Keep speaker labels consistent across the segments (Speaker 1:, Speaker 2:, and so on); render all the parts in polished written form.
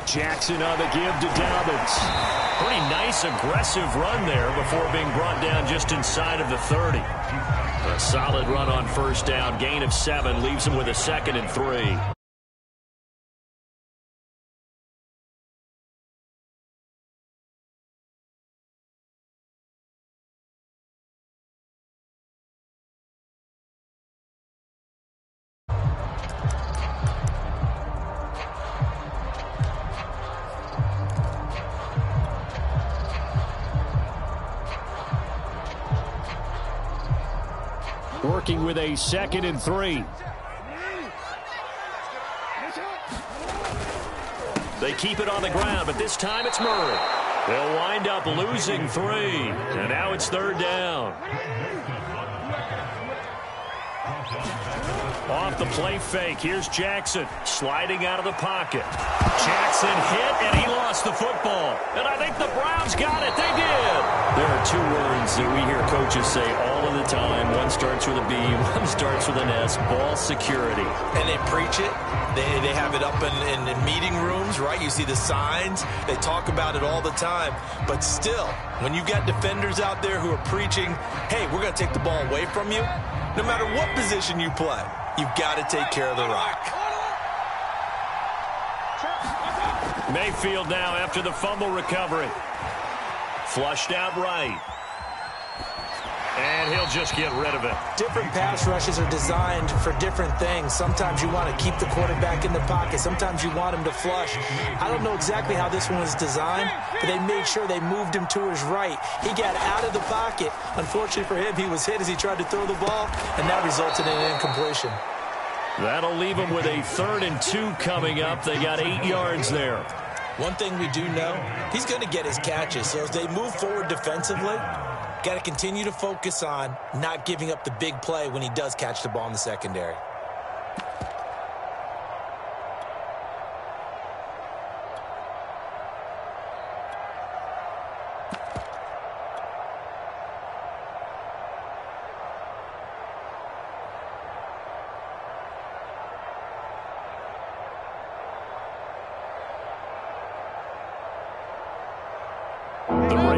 Speaker 1: Jackson on the give to Dobbins. Pretty nice, aggressive run there before being brought down just inside of the 30. A solid run on first down. Gain of 7 leaves him with a 2nd and 3. Working with a 2nd and 3. They keep it on the ground, but this time it's Murray. They'll wind up losing 3, and now it's 3rd down. Off the play fake, here's Jackson sliding out of the pocket. Jackson hit, and he lost the football. And I think the Browns got it. They did. There are 2 words that we hear coaches say all of the time. One starts with a B, one starts with an S. Ball security.
Speaker 2: And they preach it. They have it up in meeting rooms, right? You see the signs. They talk about it all the time. But still, when you've got defenders out there who are preaching, hey, we're going to take the ball away from you, no matter what position you play, you've got to take care of the rock.
Speaker 1: Mayfield now after the fumble recovery. Flushed out right. And he'll just get rid of it.
Speaker 3: Different pass rushes are designed for different things. Sometimes you want to keep the quarterback in the pocket. Sometimes you want him to flush. I don't know exactly how this one was designed, but they made sure they moved him to his right. He got out of the pocket. Unfortunately for him, he was hit as he tried to throw the ball, and that resulted in an incompletion.
Speaker 1: That'll leave him with a 3rd and 2 coming up. They got 8 yards there.
Speaker 3: One thing we do know, he's going to get his catches. So as they move forward defensively, got to continue to focus on not giving up the big play when he does catch the ball in the secondary.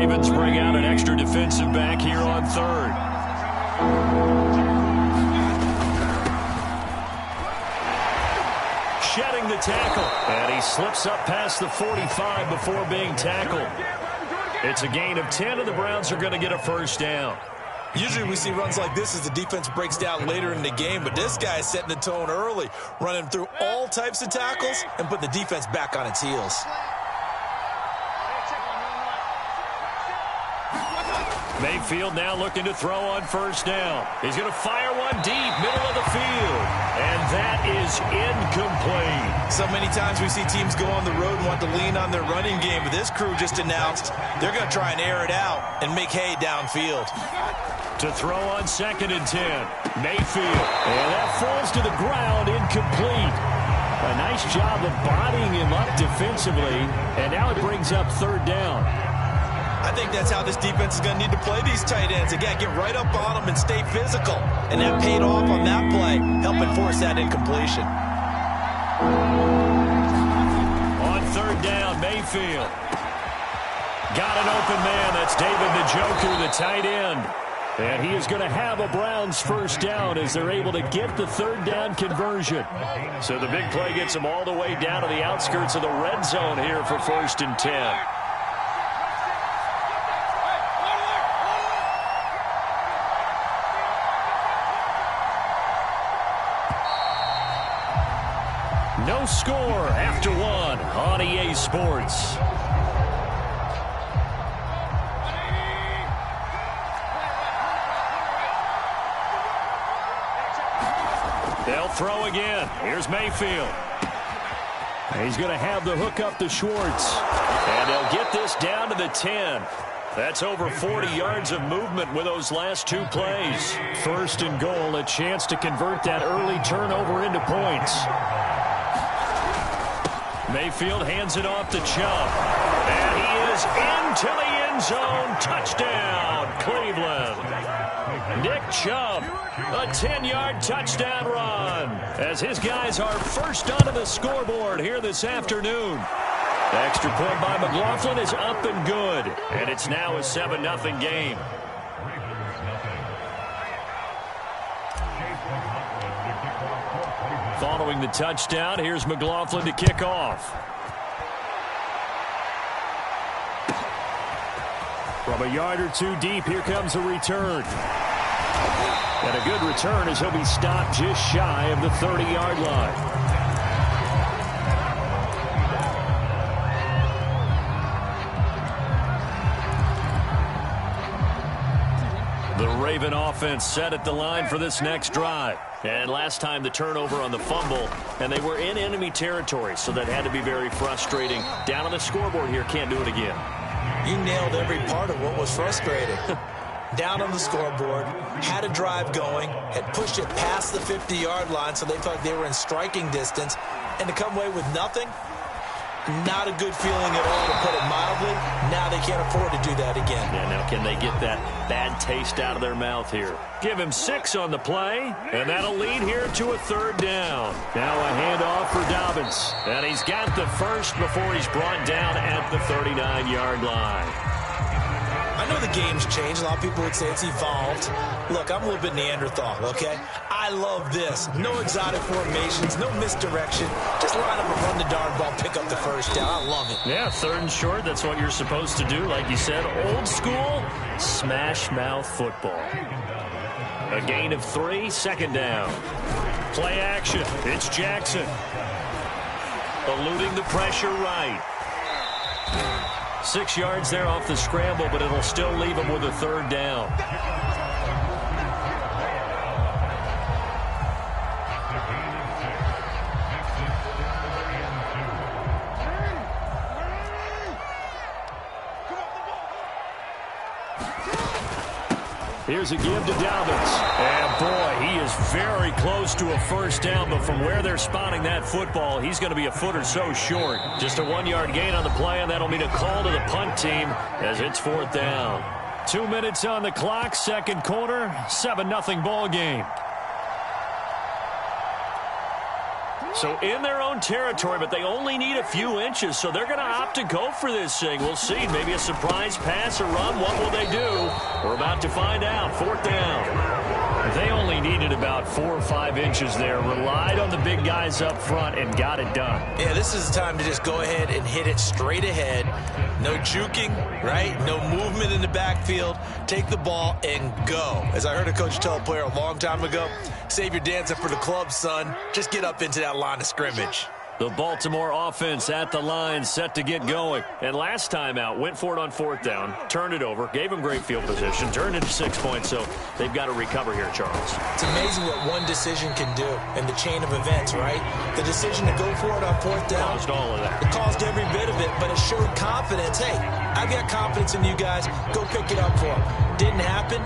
Speaker 1: Ravens bring out an extra defensive back here on 3rd. Shedding the tackle. And he slips up past the 45 before being tackled. It's a gain of 10, and the Browns are going to get a 1st down.
Speaker 2: Usually we see runs like this as the defense breaks down later in the game, but this guy is setting the tone early, running through all types of tackles and put the defense back on its heels.
Speaker 1: Mayfield now looking to throw on 1st down. He's going to fire one deep, middle of the field. And that is incomplete.
Speaker 2: So many times we see teams go on the road and want to lean on their running game, but this crew just announced they're going to try and air it out and make hay downfield.
Speaker 1: To throw on 2nd and 10. Mayfield. And that falls to the ground, incomplete. A nice job of bodying him up defensively. And now it brings up 3rd down.
Speaker 2: I think that's how this defense is going to need to play these tight ends. Again, get right up on them and stay physical. And that paid off on that play, helping force that incompletion.
Speaker 1: On 3rd down, Mayfield. Got an open man. That's David Njoku, the tight end. And he is going to have a Browns 1st down as they're able to get the 3rd down conversion. So the big play gets them all the way down to the outskirts of the red zone here for 1st and 10. No score after 1 on EA Sports. They'll throw again. Here's Mayfield. He's going to have the hook up to Schwartz. And they'll get this down to the 10. That's over 40 yards of movement with those last 2 plays. 1st and goal, a chance to convert that early turnover into points. Mayfield hands it off to Chubb. And he is into the end zone. Touchdown, Cleveland. Nick Chubb, a 10-yard touchdown run, as his guys are first onto the scoreboard here this afternoon. The extra point by McLaughlin is up and good, and it's now a 7-0 game. Following the touchdown, here's McLaughlin to kick off. From a yard or two deep, here comes a return. And a good return as he'll be stopped just shy of the 30-yard line. The Raven offense set at the line for this next drive. And last time the turnover on the fumble, and they were in enemy territory, so that had to be very frustrating. Down on the scoreboard here, can't do it again.
Speaker 3: You nailed every part of what was frustrating. Down on the scoreboard, had a drive going, had pushed it past the 50-yard line, so they felt they were in striking distance, and to come away with nothing, not a good feeling at all, to put it mildly. Now they can't afford to do that again.
Speaker 1: Yeah, now can they get that bad taste out of their mouth here? Give him 6 on the play, and that'll lead here to a 3rd down. Now a handoff for Dobbins, and he's got the first before he's brought down at the 39-yard line.
Speaker 3: I know the game's changed. A lot of people would say it's evolved. Look, I'm a little bit Neanderthal, okay? I love this. No exotic formations, no misdirection. Just line up and run the darn ball, pick up the first down. I love it.
Speaker 1: Yeah, 3rd and short, that's what you're supposed to do. Like you said, old school, smash mouth football. A gain of 3, 2nd down. Play action, it's Jackson. Eluding the pressure right. 6 yards there off the scramble, but it'll still leave him with a 3rd down. Here's a give to Dobbins. And, boy, he is very close to a 1st down, but from where they're spotting that football, he's going to be a foot or so short. Just a 1-yard gain on the play, and that'll mean a call to the punt team as it's 4th down. 2 minutes on the clock, 2nd quarter, 7-0 ball game. So in their own territory, but they only need a few inches, so they're going to opt to go for this thing. We'll see. Maybe a surprise pass or run. What will they do? We're about to find out. 4th down. They only needed about 4 or 5 inches there. Relied on the big guys up front and got it done.
Speaker 3: Yeah, this is the time to just go ahead and hit it straight ahead. No juking, right? No movement in the backfield. Take the ball and go. As I heard a coach tell a player a long time ago, save your dancing for the club, son. Just get up into that line of scrimmage.
Speaker 1: The Baltimore offense at the line, set to get going. And last time out, went for it on 4th down, turned it over, gave them great field position, turned into 6 points, so they've got to recover here, Charles.
Speaker 3: It's amazing what one decision can do in the chain of events, right? The decision to go for it on 4th down.
Speaker 1: Caused all of that.
Speaker 3: It caused every bit of it, but it showed confidence. Hey, I've got confidence in you guys. Go pick it up for them. Didn't happen.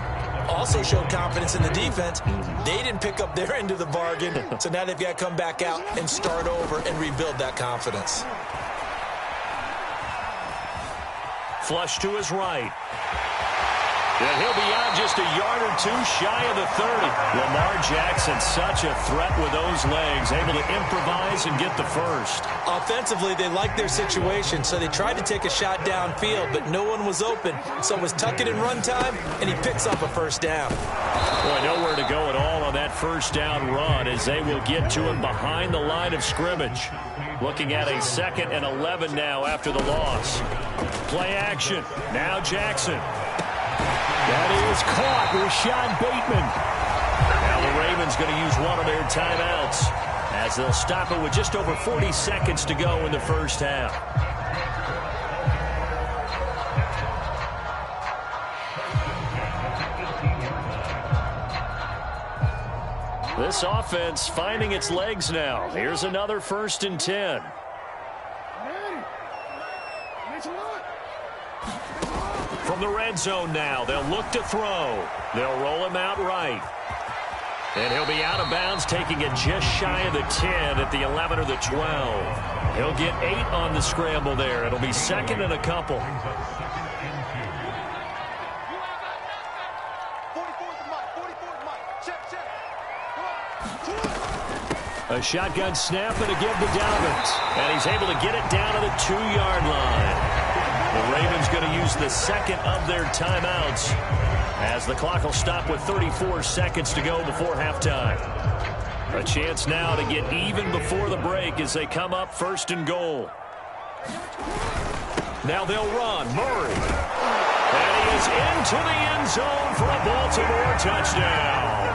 Speaker 3: Also showed confidence in the defense. They didn't pick up their end of the bargain, so now they've got to come back out and start over and rebuild that confidence.
Speaker 1: Flush to his right. And he'll be out just a yard or 2 shy of the 30. Lamar Jackson, such a threat with those legs, able to improvise and get the first.
Speaker 3: Offensively, they liked their situation, so they tried to take a shot downfield, but no one was open. So it was tuck it in run time, and he picks up a 1st down.
Speaker 1: Boy, nowhere to go at all on that 1st down run as they will get to him behind the line of scrimmage. Looking at a 2nd and 11 now after the loss. Play action. Now Jackson. That is caught. Rashad Bateman. Now the Ravens going to use one of their timeouts as they'll stop it with just over 40 seconds to go in the 1st half. This offense finding its legs now. Here's another 1st and 10. From the red zone now, they'll look to throw. They'll roll him out right. And he'll be out of bounds, taking it just shy of the 10 at the 11 or the 12. He'll get 8 on the scramble there. It'll be 2nd and a couple. A shotgun snap and a give to Dobbins. And he's able to get it down to the 2-yard line. The Ravens going to use the second of their timeouts as the clock will stop with 34 seconds to go before halftime. A chance now to get even before the break as they come up 1st and goal. Now they'll run. Murray. And he is into the end zone for a Baltimore touchdown.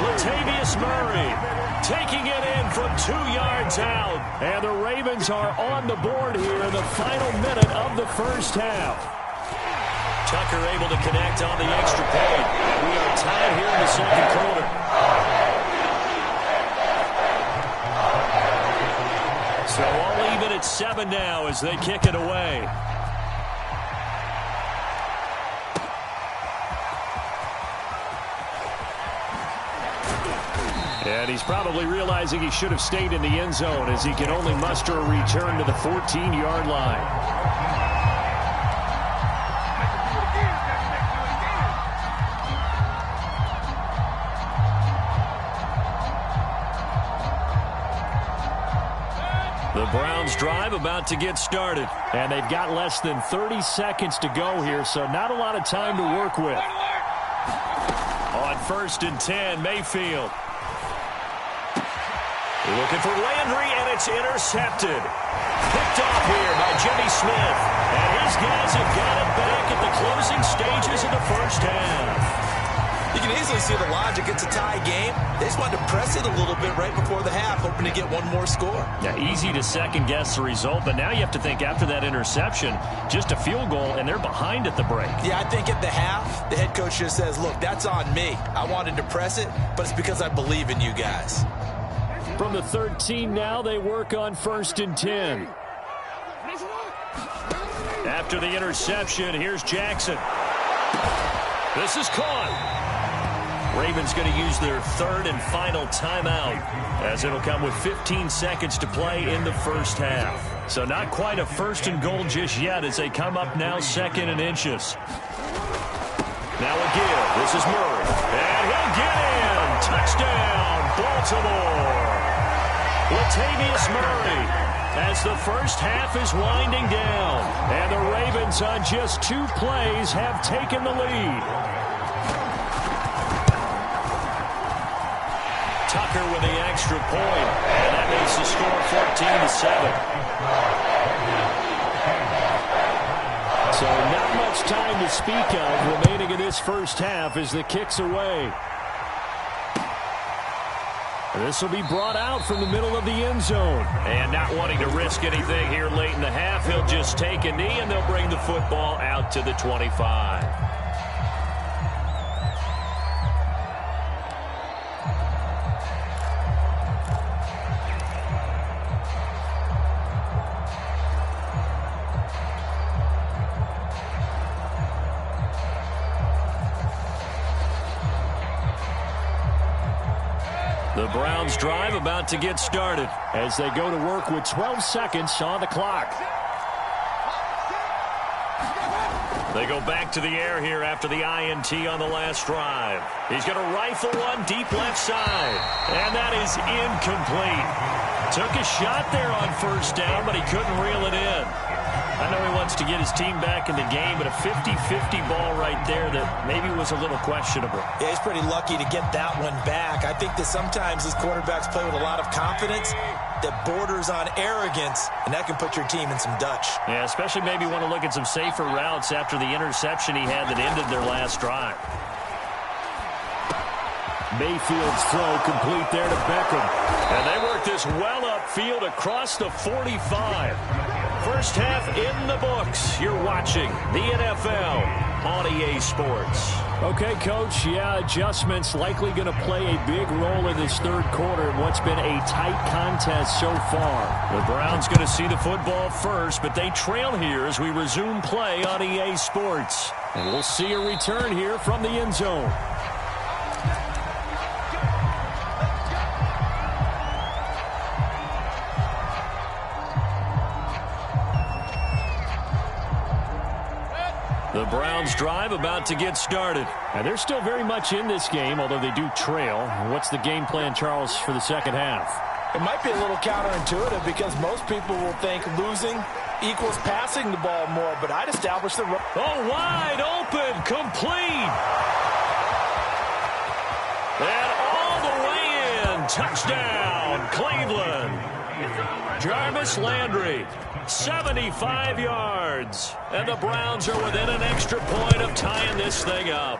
Speaker 1: Latavius Murray taking it in from 2 yards out. And the Ravens are on the board here in the final minute of the first half. Tucker able to connect on the extra point. We are tied here in the second quarter. So all even at 7 now as they kick it away. And he's probably realizing he should have stayed in the end zone as he can only muster a return to the 14-yard line. The Browns drive about to get started, and they've got less than 30 seconds to go here, so not a lot of time to work with. On 1st and 10, Mayfield. Looking for Landry, and it's intercepted. Picked off here by Jimmy Smith. And his guys have got it back at the closing stages of the first half.
Speaker 2: You can easily see the logic. It's a tie game. They just wanted to press it a little bit right before the half, hoping to get one more score.
Speaker 1: Yeah, easy to second-guess the result, but now you have to think after that interception, just a field goal, and they're behind at the break.
Speaker 2: Yeah, I think at the half, the head coach just says, look, that's on me. I wanted to press it, but it's because I believe in you guys.
Speaker 1: From the 13 now, they work on 1st and 10. After the interception, here's Jackson. This is caught. Ravens going to use their 3rd and final timeout as it'll come with 15 seconds to play in the first half. So not quite a 1st and goal just yet as they come up now 2nd and inches. Now a give. This is Murray. And he'll get in. Touchdown, Baltimore. Latavius Murray as the first half is winding down. And the Ravens on just 2 plays have taken the lead. Tucker with the extra point. And that makes the score 14-7. So not much time to speak of remaining in this first half as the kick's away. This will be brought out from the middle of the end zone. And not wanting to risk anything here late in the half, he'll just take a knee and they'll bring the football out to the 25. The Browns drive about to get started as they go to work with 12 seconds on the clock. They go back to the air here after the INT on the last drive. He's going to rifle one deep left side. And that is incomplete. Took a shot there on 1st down, but he couldn't reel it in. I know he wants to get his team back in the game, but a 50-50 ball right there that maybe was a little questionable.
Speaker 3: Yeah, he's pretty lucky to get that one back. I think that sometimes his quarterbacks play with a lot of confidence that borders on arrogance, and that can put your team in some Dutch.
Speaker 1: Yeah, especially maybe want to look at some safer routes after the interception he had that ended their last drive. Mayfield's throw complete there to Beckham. And they work this well upfield across the 45. First half in the books. You're watching the NFL on EA Sports. Okay, Coach, yeah, adjustments likely going to play a big role in this third quarter in what's been a tight contest so far. The Browns going to see the football first, but they trail here as we resume play on EA Sports. And we'll see a return here from the end zone. The The Browns drive about to get started. And they're still very much in this game, although they do trail. What's the game plan, Charles, for the second half?
Speaker 3: It might be a little counterintuitive because most people will think losing equals passing the ball more, but I'd establish the run.
Speaker 1: Oh, wide open, complete. And all the way in, touchdown, Cleveland. Jarvis Landry, 75 yards. And the Browns are within an extra point of tying this thing up.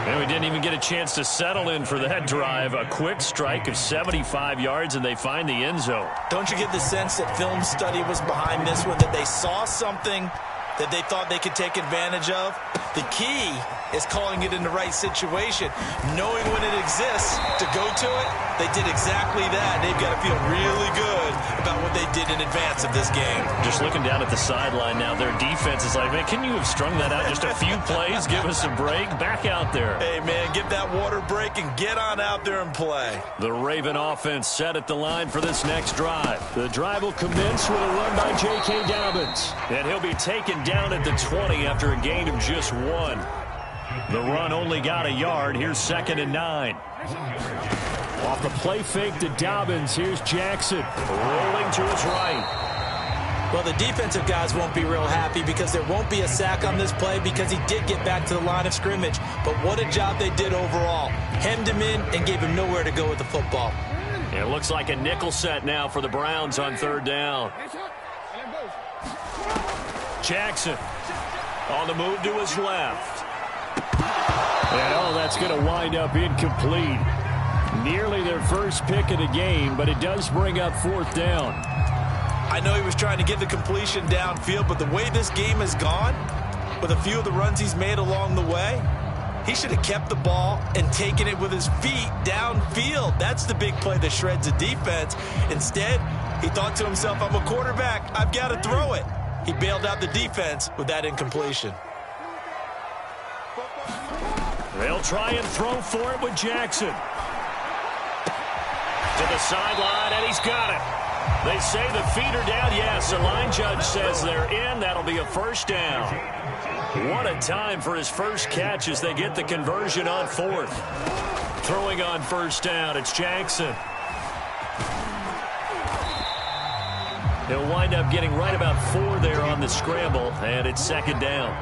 Speaker 1: And we didn't even get a chance to settle in for that drive. A quick strike of 75 yards, and they find the end zone.
Speaker 2: Don't you get the sense that film study was behind this one, that they saw something that they thought they could take advantage of? The key is calling it in the right situation, knowing when it exists to go to it. They did exactly that. They've got to feel really good about what they did in advance of this game.
Speaker 1: Just looking down at the sideline now, their defense is like, man, can you have strung that out just a few plays? Give us a break. Back out there.
Speaker 2: Hey, man, give that water break and get on out there and play.
Speaker 1: The Raven offense set at the line for this next drive. The drive will commence with a run by J.K. Dobbins. And he'll be taken down at the 20 after a gain of just 1. The run only got a yard. Here's 2nd and 9. Off the play fake to Dobbins. Here's Jackson rolling to his right.
Speaker 3: Well, the defensive guys won't be real happy because there won't be a sack on this play because he did get back to the line of scrimmage. But what a job they did overall. Hemmed him in and gave him nowhere to go with the football.
Speaker 1: It looks like a nickel set now for the Browns on 3rd down. Jackson on the move to his left. And oh, that's going to wind up incomplete. Nearly their first pick of the game, but it does bring up 4th down.
Speaker 2: I know he was trying to get the completion downfield, but the way this game has gone, with a few of the runs he's made along the way, he should have kept the ball and taken it with his feet downfield. That's the big play that shreds a defense. Instead, he thought to himself, I'm a quarterback. I've got to throw it. He bailed out the defense with that incompletion.
Speaker 1: They'll try and throw for it with Jackson. To the sideline, and he's got it. They say the feet are down. Yes, the line judge says they're in. That'll be a 1st down. What a time for his first catch as they get the conversion on 4th. Throwing on 1st down, it's Jackson. He'll wind up getting right about 4 there on the scramble, and it's 2nd down.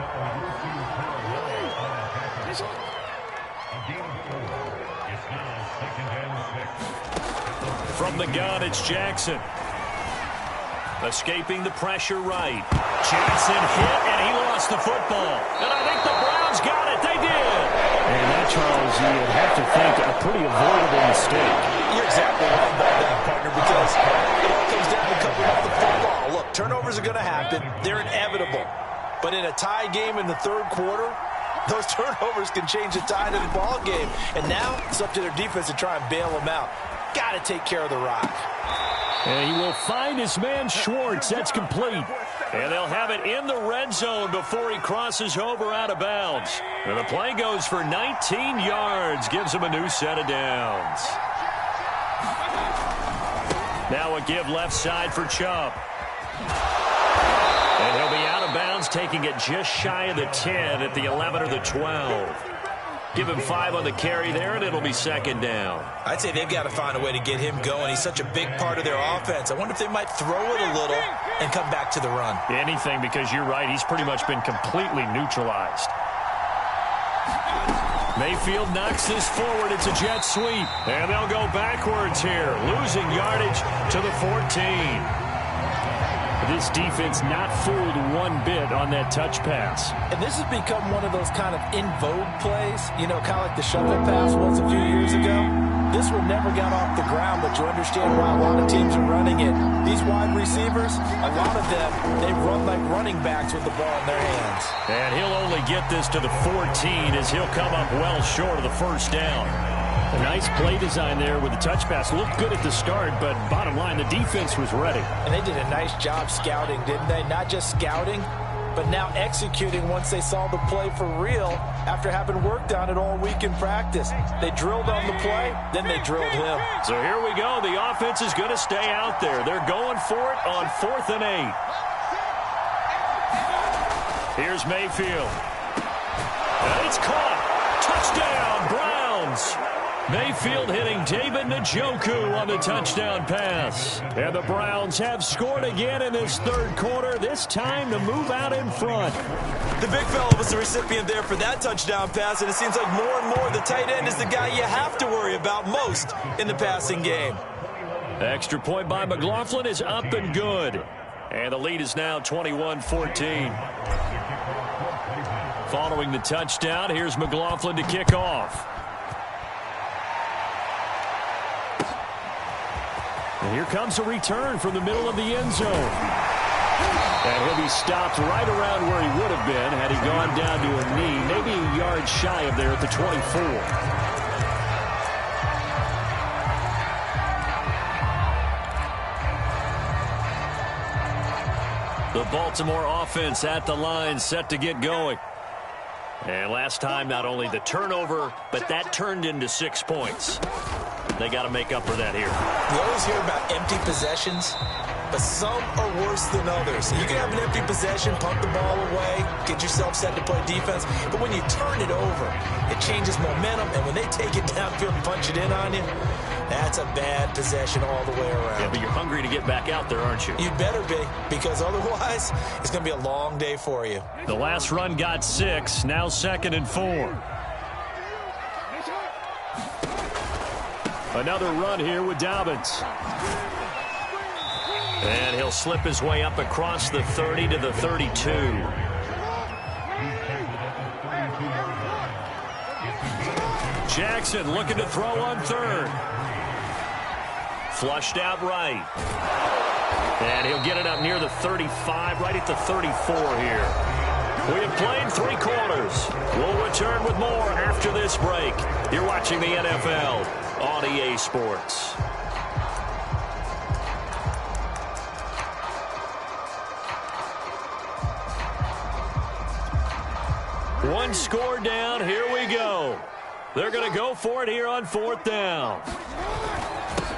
Speaker 1: From the gun, it's Jackson. Escaping the pressure right. Jackson hit, and he lost the football. And I think the Browns got it. They did. And that, Charles, you'd have to think a pretty avoidable mistake.
Speaker 2: You're exactly right about that, partner, because it all comes down to covering up the football. Look, turnovers are going to happen. They're inevitable. But in a tie game in the 3rd quarter, those turnovers can change the tide of the ball game. And now it's up to their defense to try and bail them out. Got to take care of the rock.
Speaker 1: And he will find his man Schwartz. That's complete. And they'll have it in the red zone before he crosses over out of bounds. And the play goes for 19 yards. Gives him a new set of downs. Now a give left side for Chubb. And he'll be out of bounds, taking it just shy of the 10 at the 11 or the 12. Give him 5 on the carry there, and it'll be 2nd down.
Speaker 2: I'd say they've got to find a way to get him going. He's such a big part of their offense. I wonder if they might throw it a little and come back to the run.
Speaker 1: Anything, because you're right. He's pretty much been completely neutralized. Mayfield knocks this forward. It's a jet sweep. And they'll go backwards here, losing yardage to the 14. This defense not fooled one bit on that touch pass.
Speaker 3: And this has become one of those kind of in vogue plays, you know, kind of like the shovel pass was a few years ago. This one never got off the ground, but you understand why a lot of teams are running it. These wide receivers, a lot of them, they run like running backs with the ball in their hands.
Speaker 1: And he'll only get this to the 14 as he'll come up well short of the 1st down. A nice play design there with the touch pass. Looked good at the start, but bottom line, the defense was ready.
Speaker 3: And they did a nice job scouting, didn't they? Not just scouting, but now executing once they saw the play for real after having worked on it all week in practice. They drilled on the play, then they drilled him.
Speaker 1: So here we go. The offense is going to stay out there. They're going for it on 4th and 8. Here's Mayfield. And it's caught. Touchdown, Browns. Mayfield hitting David Njoku on the touchdown pass. And the Browns have scored again in this third quarter, this time to move out in front.
Speaker 2: The big fella was the recipient there for that touchdown pass, and it seems like more and more the tight end is the guy you have to worry about most in the passing game.
Speaker 1: Extra point by McLaughlin is up and good. And the lead is now 21-14. Following the touchdown, here's McLaughlin to kick off. And here comes a return from the middle of the end zone. And he'll be stopped right around where he would have been had he gone down to a knee, maybe a yard shy of there at the 24. The Baltimore offense at the line, set to get going. And last time, not only the turnover, but that turned into 6 points. They got to make up for that here.
Speaker 3: You always hear about empty possessions, but some are worse than others. You can have an empty possession, pump the ball away, get yourself set to play defense, but when you turn it over, it changes momentum, and when they take it downfield and punch it in on you, that's a bad possession all the way around.
Speaker 1: Yeah, but you're hungry to get back out there, aren't you?
Speaker 3: You better be, because otherwise, it's going to be a long day for you.
Speaker 1: The last run got 6, now 2nd and 4. Another run here with Dobbins. And he'll slip his way up across the 30 to the 32. Jackson looking to throw on 3rd. Flushed out right. And he'll get it up near the 35, right at the 34 here. We have played 3 quarters. We'll return with more after this break. You're watching the NFL on EA Sports. One score down. Here we go. They're going to go for it here on 4th down.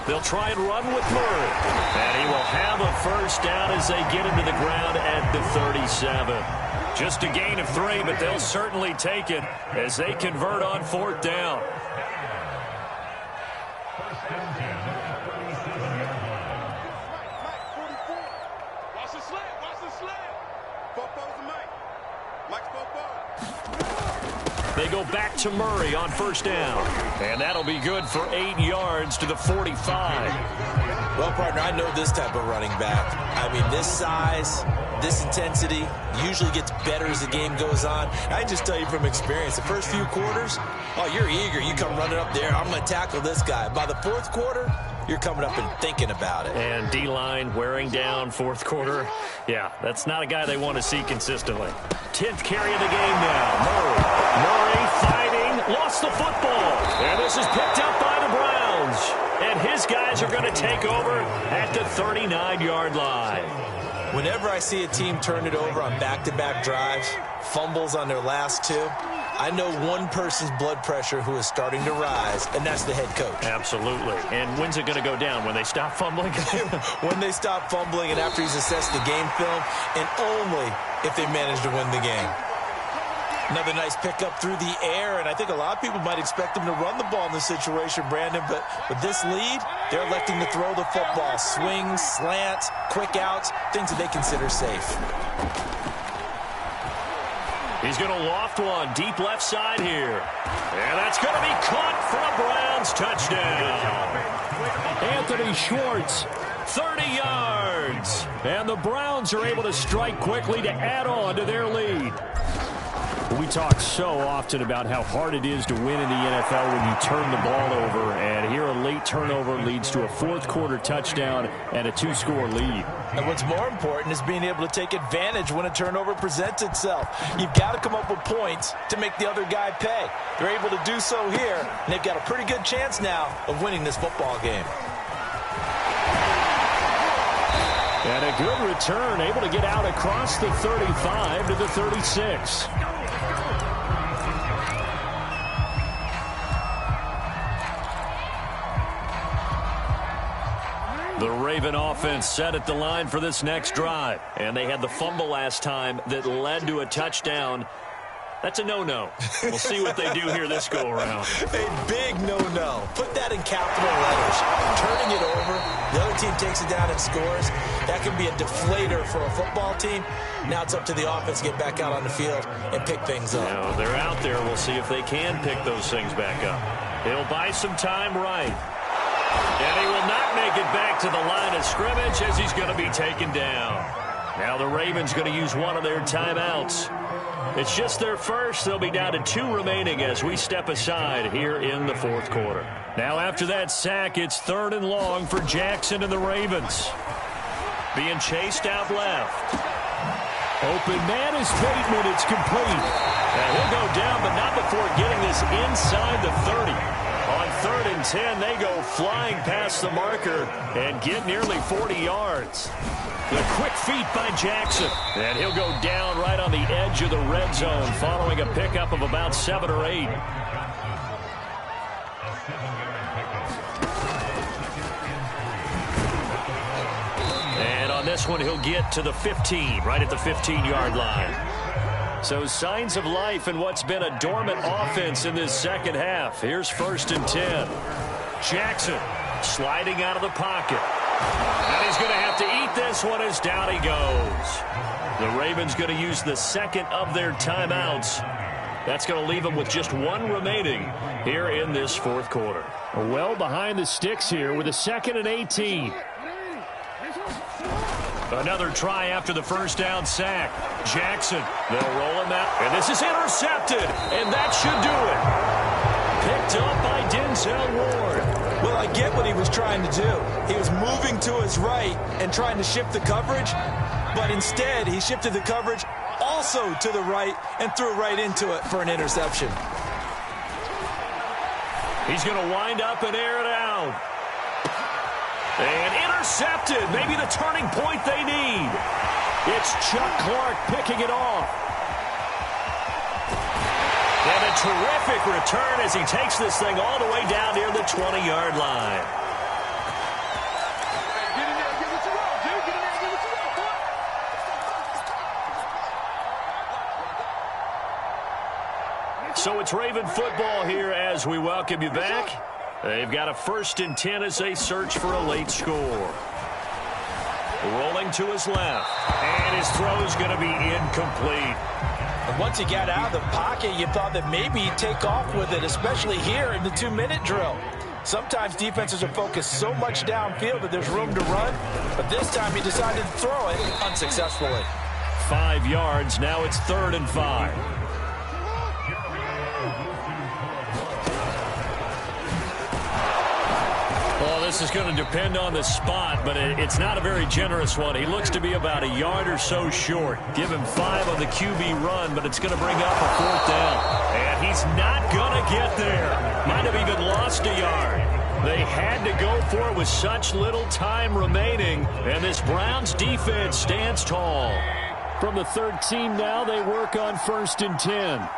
Speaker 1: They'll try and run with Murray. And he will have a first down as they get him to the ground at the 37. Just a gain of 3, but they'll certainly take it as they convert on 4th down. They go back to Murray on 1st down. And that'll be good for 8 yards to the 45.
Speaker 3: Well, partner, I know this type of running back. I mean, this size, this intensity usually gets better as the game goes on. I can just tell you from experience, the first few quarters, oh, you're eager. You come running up there. I'm going to tackle this guy. By the 4th quarter, you're coming up and thinking about it.
Speaker 1: And D-line wearing down 4th quarter. Yeah, that's not a guy they want to see consistently. 10th carry of the game now. Murray fighting, lost the football. And this is picked up by the Browns. And his guys are going to take over at the 39-yard line.
Speaker 3: Whenever I see a team turn it over on back-to-back drives, fumbles on their last 2, I know one person's blood pressure who is starting to rise, and that's the head coach.
Speaker 1: Absolutely. And when's it going to go down? When they stop fumbling?
Speaker 3: When they stop fumbling and after he's assessed the game film, and only if they manage to win the game. Another nice pickup through the air, and I think a lot of people might expect him to run the ball in this situation, Brandon, but with this lead, they're electing to throw the football. Swings, slants, quick outs, things that they consider safe.
Speaker 1: He's going to loft one deep left side here. And that's going to be caught for a Browns touchdown. Anthony Schwartz, 30 yards. And the Browns are able to strike quickly to add on to their lead. We talk so often about how hard it is to win in the NFL when you turn the ball over. And here a late turnover leads to a 4th quarter touchdown and a 2-score lead.
Speaker 3: And what's more important is being able to take advantage when a turnover presents itself. You've got to come up with points to make the other guy pay. They're able to do so here, and they've got a pretty good chance now of winning this football game.
Speaker 1: And a good return, able to get out across the 35 to the 36. The Raven offense set at the line for this next drive. And they had the fumble last time that led to a touchdown. That's a no-no. We'll see what they do here this go-around.
Speaker 3: A big no-no. Put that in capital letters. Turning it over, the other team takes it down and scores. That can be a deflator for a football team. Now it's up to the offense to get back out on the field and pick things up.
Speaker 1: Now, they're out there. We'll see if they can pick those things back up. He'll buy some time right. And he will not make it back to the line of scrimmage as he's going to be taken down. Now the Ravens going to use one of their timeouts. It's just their first. They'll be down to 2 remaining as we step aside here in the fourth quarter. Now after that sack, it's 3rd and long for Jackson and the Ravens. Being chased out left. Open man is Bateman. It's complete. Now he'll go down, but not before getting this inside the 30. On 3rd and 10, they go flying past the marker and get nearly 40 yards. The quick feet by Jackson. And he'll go down right on the edge of the red zone following a pickup of about 7 or 8. And on this one, he'll get to the 15, right at the 15-yard line. So signs of life in what's been a dormant offense in this second half. Here's 1st and 10. Jackson sliding out of the pocket. And he's going to have to eat this one as down he goes. The Ravens going to use the second of their timeouts. That's going to leave them with just 1 remaining here in this fourth quarter. Well behind the sticks here with a 2nd and 18. Another try after the first down sack. Jackson, they'll roll him out. And this is intercepted. And that should do it. Picked up by Denzel Ward.
Speaker 3: Well, I get what he was trying to do. He was moving to his right and trying to shift the coverage. But instead, he shifted the coverage also to the right and threw right into it for an interception.
Speaker 1: He's going to wind up and air it out. And intercepted. Maybe the turning point they need. It's Chuck Clark picking it off. And a terrific return as he takes this thing all the way down near the 20-yard line. So it's Raven football here as we welcome you back. They've got a 1st and 10 as they search for a late score. Rolling to his left. And his throw is going to be incomplete.
Speaker 3: And once he got out of the pocket, you thought that maybe he'd take off with it, especially here in the 2-minute drill. Sometimes defenses are focused so much downfield that there's room to run. But this time he decided to throw it unsuccessfully.
Speaker 1: 5 yards. Now it's 3rd and 5. Well, this is going to depend on the spot, but it's not a very generous one. He looks to be about a yard or so short. Give him 5 on the QB run, but it's going to bring up a 4th down. And he's not going to get there. Might have even lost a yard. They had to go for it with such little time remaining, and this Browns defense stands tall. From the 13 now, they work on 1st and 10.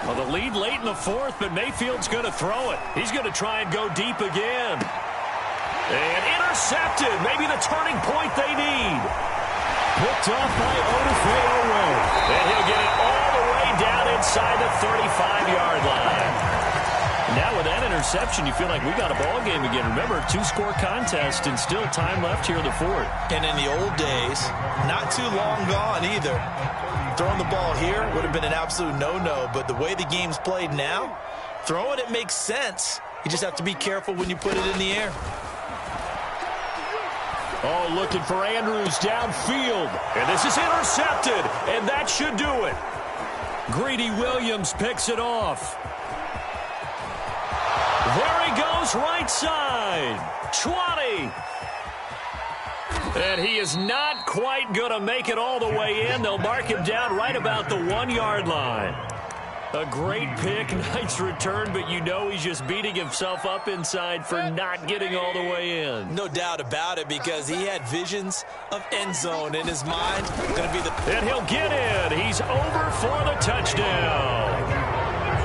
Speaker 1: Well, the lead late in the 4th, but Mayfield's going to throw it. He's going to try and go deep again. And intercepted. Maybe the turning point they need. Picked off by Odafe. And he'll get it all the way down inside the 35-yard line. Now with that interception, you feel like we got a ball game again. Remember, 2-score contest and still time left here in the 4th.
Speaker 3: And in the old days, not too long gone either. Throwing the ball here would have been an absolute no-no, but the way the game's played now, throwing it makes sense. You just have to be careful when you put it in the air.
Speaker 1: Oh, looking for Andrews downfield. And this is intercepted, and that should do it. Greedy Williams picks it off. There he goes, right side. 20. And he is not quite going to make it all the way in. They'll mark him down right about the 1-yard line. A great pick, nice return, but you know he's just beating himself up inside for not getting all the way in.
Speaker 3: No doubt about it, because he had visions of end zone in his mind. Going to be the...
Speaker 1: And he'll get in. He's over for the touchdown.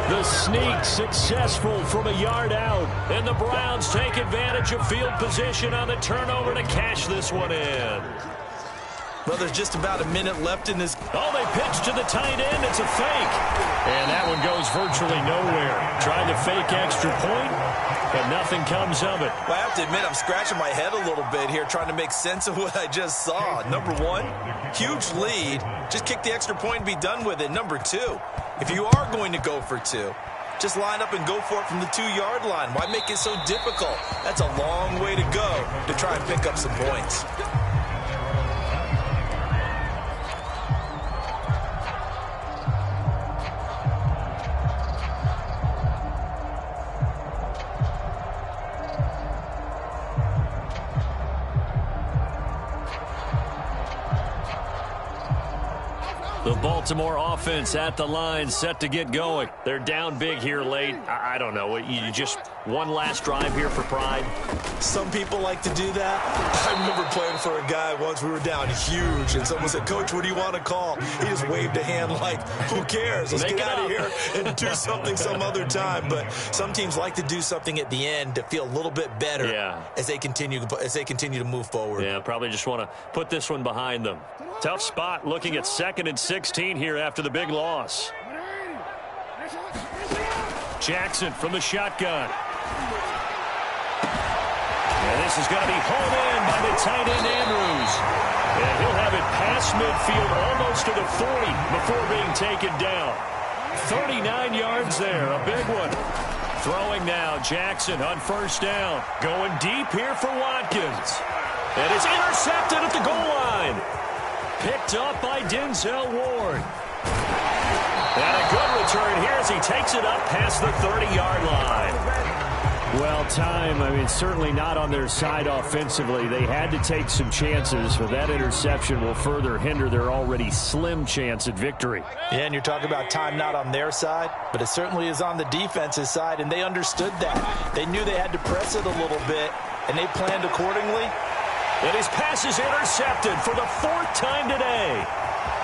Speaker 1: The sneak successful from a yard out. And the Browns take advantage of field position on the turnover to cash this one in.
Speaker 2: Well, there's just about a minute left in this.
Speaker 1: Oh, they pitch to the tight end. It's a fake. And that one goes virtually nowhere. Trying to fake extra point, but nothing comes of it.
Speaker 2: Well, I have to admit, I'm scratching my head a little bit here trying to make sense of what I just saw. Number one, huge lead. Just kick the extra point and be done with it. Number two, if you are going to go for two, just line up and go for it from the 2-yard line. Why make it so difficult? That's a long way to go to try and pick up some points.
Speaker 1: The Baltimore offense at the line, set to get going. They're down big here late. I don't know. You just one last drive here for pride?
Speaker 2: Some people like to do that. I remember playing for a guy once. We were down huge, and someone said, "Coach, what do you want to call?" He just waved a hand like, who cares? Let's get out of here and do something some other time. But some teams like to do something at the end to feel a little bit better as they continue to move forward.
Speaker 1: Yeah, probably just want to put this one behind them. Tough spot looking at 2nd and 16 here after the big loss. Jackson from the shotgun. And this is going to be hauled in by the tight end Andrews. And he'll have it past midfield almost to the 40 before being taken down. 39 yards there, a big one. Throwing now, Jackson on 1st down. Going deep here for Watkins. And it's intercepted at the goal line. Picked up by Denzel Ward. And a good return here as he takes it up past the 30-yard line. Well, certainly not on their side offensively. They had to take some chances, but that interception will further hinder their already slim chance at victory.
Speaker 3: Yeah, and you're talking about time not on their side, but it certainly is on the defense's side, and they understood that. They knew they had to press it a little bit, and they planned accordingly.
Speaker 1: And his pass is intercepted for the 4th time today.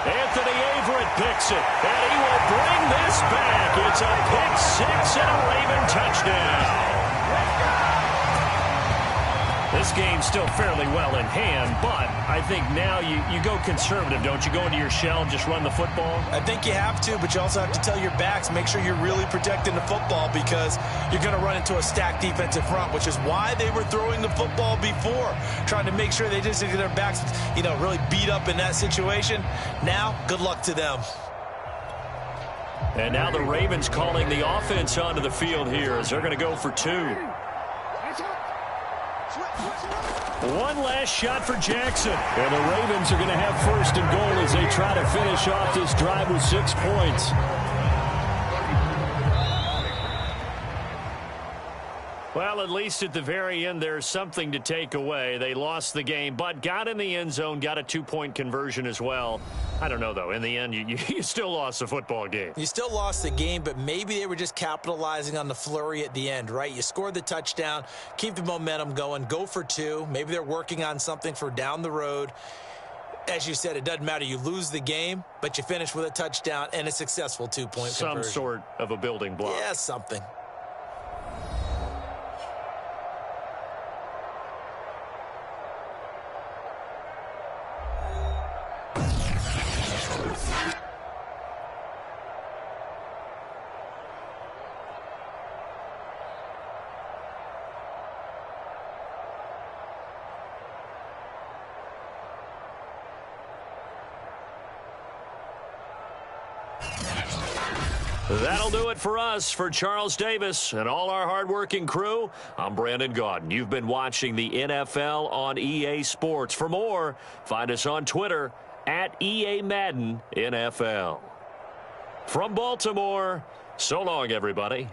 Speaker 1: Anthony Averett picks it, and he will bring this back. It's a pick six and a Raven touchdown. This game's still fairly well in hand, but I think now you go conservative, don't you? Go into your shell and just run the football?
Speaker 3: I think you have to, but you also have to tell your backs, make sure you're really protecting the football because you're going to run into a stacked defensive front, which is why they were throwing the football before, trying to make sure they just get their backs, really beat up in that situation. Now, good luck to them.
Speaker 1: And now the Ravens calling the offense onto the field here as they're going to go for 2. One last shot for Jackson. And the Ravens are going to have 1st and goal as they try to finish off this drive with 6 points. Well, at least at the very end, there's something to take away. They lost the game, but got in the end zone, got a 2-point conversion as well. I don't know, though. In the end, you still lost the football game.
Speaker 3: You still lost the game, but maybe they were just capitalizing on the flurry at the end, right? You scored the touchdown, keep the momentum going, go for 2. Maybe they're working on something for down the road. As you said, it doesn't matter. You lose the game, but you finish with a touchdown and a successful 2-point conversion.
Speaker 1: Some sort of a building block.
Speaker 3: Yeah, something.
Speaker 1: That'll do it for us. For Charles Davis and all our hardworking crew, I'm Brandon Gaudin. You've been watching the NFL on EA Sports. For more, find us on Twitter at EA Madden NFL. From Baltimore, so long, everybody.